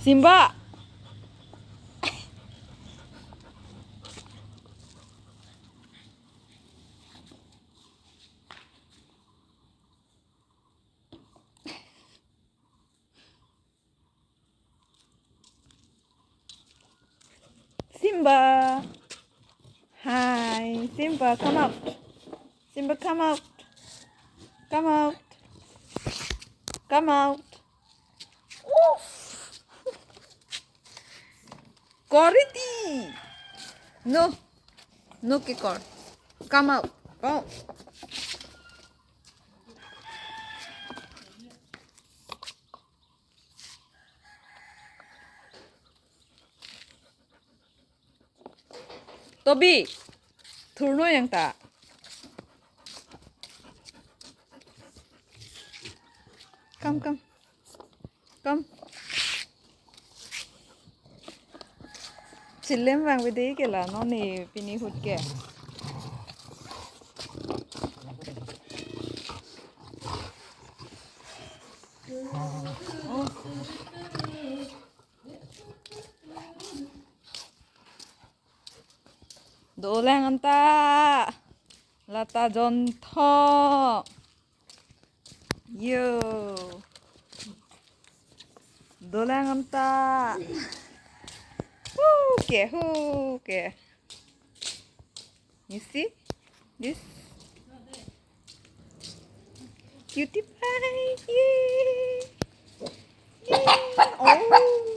Simba. Simba. Hi, Simba, come out. Simba, come out. Come out. Come out. Oof. Cority. No. No, Kikor. Come out. Go. Toby. Turno yang tak. Come, come. Come. Chillem vang với đấy kìa là nó nề pini hụt kìa. Đổ lang anh ta là ta dọn thọ. Yo. Đổ lang anh ta. Hu kìa. You see this? Cutie pie. Yay. Yay. Oh.